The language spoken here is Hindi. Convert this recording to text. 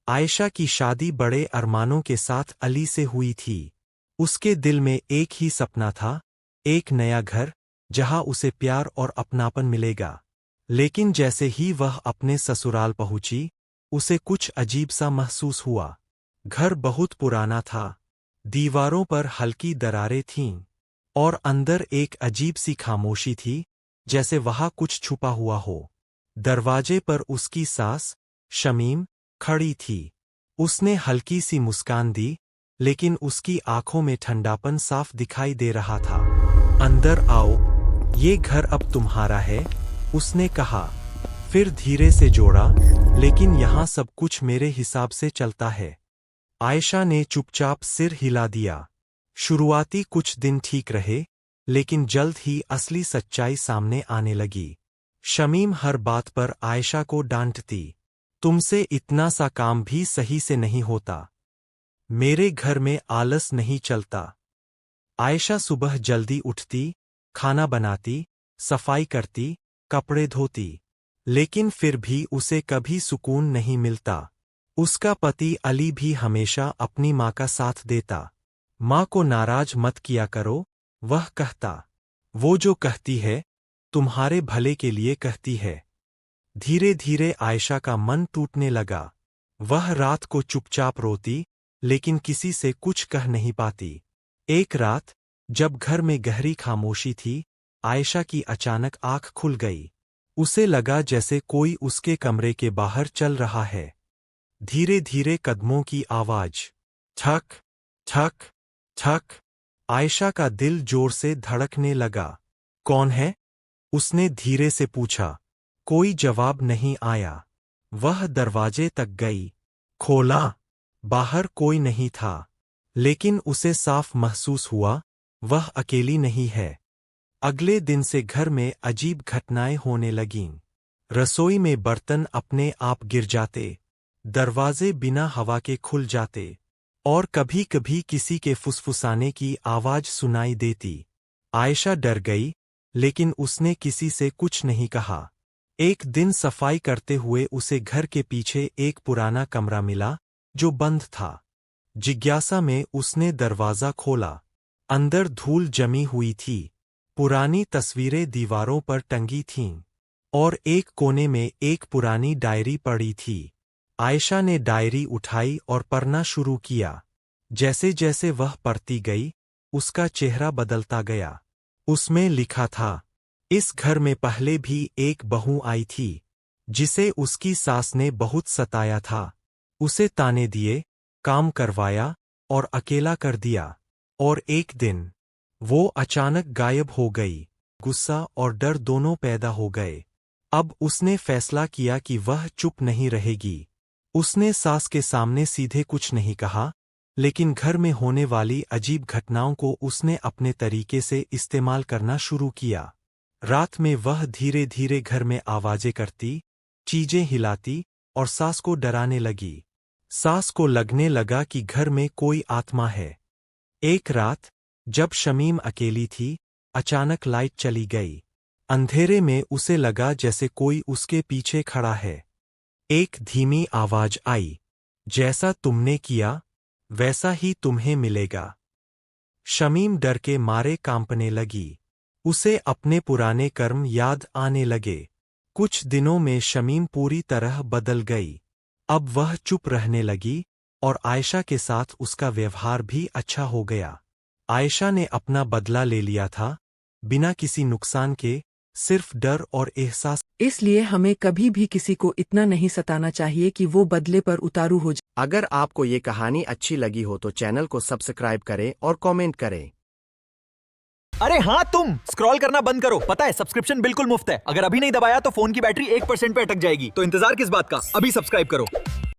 आयशा की शादी बड़े अरमानों के साथ अली से हुई थी। उसके दिल में एक ही सपना था, एक नया घर, जहां उसे प्यार और अपनापन मिलेगा। लेकिन जैसे ही वह अपने ससुराल पहुंची, उसे कुछ अजीब सा महसूस हुआ। घर बहुत पुराना था, दीवारों पर हल्की दरारें थीं, और अंदर एक अजीब सी खामोशी थी, जैसे वहां कुछ छुपा हुआ हो। दरवाजे पर उसकी सास, शमीम, खड़ी थी। उसने हल्की सी मुस्कान दी, लेकिन उसकी आंखों में ठंडापन साफ दिखाई दे रहा था। अंदर आओ, ये घर अब तुम्हारा है, उसने कहा। फिर धीरे से जोड़ा, लेकिन यहाँ सब कुछ मेरे हिसाब से चलता है। आयशा ने चुपचाप सिर हिला दिया। शुरुआती कुछ दिन ठीक रहे, लेकिन जल्द ही असली सच्चाई सामने आने लगी। शमीम हर बात पर आयशा को डांटती। तुमसे इतना सा काम भी सही से नहीं होता। मेरे घर में आलस नहीं चलता। आयशा सुबह जल्दी उठती, खाना बनाती, सफाई करती, कपड़े धोती। लेकिन फिर भी उसे कभी सुकून नहीं मिलता। उसका पति अली भी हमेशा अपनी माँ का साथ देता। माँ को नाराज मत किया करो, वह कहता। वो जो कहती है, तुम्हारे भले के लिए कहती है। धीरे धीरे आयशा का मन टूटने लगा। वह रात को चुपचाप रोती, लेकिन किसी से कुछ कह नहीं पाती। एक रात, जब घर में गहरी खामोशी थी, आयशा की अचानक आंख खुल गई। उसे लगा जैसे कोई उसके कमरे के बाहर चल रहा है। धीरे धीरे कदमों की आवाज। ठक, ठक, ठक। आयशा का दिल जोर से धड़कने लगा। कौन है? उसने धीरे से पूछा। कोई जवाब नहीं आया। वह दरवाजे तक गई। खोला। बाहर कोई नहीं था। लेकिन उसे साफ महसूस हुआ, वह अकेली नहीं है। अगले दिन से घर में अजीब घटनाएं होने लगीं। रसोई में बर्तन अपने आप गिर जाते, दरवाजे बिना हवा के खुल जाते, और कभी कभी किसी के फुसफुसाने की आवाज सुनाई देती। आयशा डर गई, लेकिन उसने किसी से कुछ नहीं कहा। एक दिन सफाई करते हुए उसे घर के पीछे एक पुराना कमरा मिला, जो बंद था। जिज्ञासा में उसने दरवाजा खोला। अंदर धूल जमी हुई थी, पुरानी तस्वीरें दीवारों पर टंगी थीं, और एक कोने में एक पुरानी डायरी पड़ी थी। आयशा ने डायरी उठाई और पढ़ना शुरू किया। जैसे जैसे वह पढ़ती गई, उसका चेहरा बदलता गया। उसमें लिखा था, इस घर में पहले भी एक बहू आई थी, जिसे उसकी सास ने बहुत सताया था। उसे ताने दिए, काम करवाया, और अकेला कर दिया। और एक दिन, वो अचानक गायब हो गई। गुस्सा और डर दोनों पैदा हो गए। अब उसने फैसला किया कि वह चुप नहीं रहेगी। उसने सास के सामने सीधे कुछ नहीं कहा, लेकिन घर में होने वाली अजीब घटनाओं को उसने अपने तरीके से इस्तेमाल करना शुरू किया। रात में वह धीरे धीरे घर में आवाजें करती, चीजें हिलाती, और सास को डराने लगी। सास को लगने लगा कि घर में कोई आत्मा है। एक रात, जब शमीम अकेली थी, अचानक लाइट चली गई। अंधेरे में उसे लगा जैसे कोई उसके पीछे खड़ा है। एक धीमी आवाज आई, जैसा तुमने किया, वैसा ही तुम्हें मिलेगा। शमीम डर के मारे कांपने लगी। उसे अपने पुराने कर्म याद आने लगे। कुछ दिनों में शमीम पूरी तरह बदल गई। अब वह चुप रहने लगी, और आयशा के साथ उसका व्यवहार भी अच्छा हो गया। आयशा ने अपना बदला ले लिया था, बिना किसी नुकसान के, सिर्फ डर और एहसास। इसलिए हमें कभी भी किसी को इतना नहीं सताना चाहिए कि वो बदले पर उतारू हो जाए। अगर आपको ये कहानी अच्छी लगी हो तो चैनल को सब्सक्राइब करें और कमेंट करें। अरे हाँ, तुम स्क्रॉल करना बंद करो। पता है सब्सक्रिप्शन बिल्कुल मुफ्त है। अगर अभी नहीं दबाया तो फोन की बैटरी 1% पे अटक जाएगी। तो इंतजार किस बात का, अभी सब्सक्राइब करो।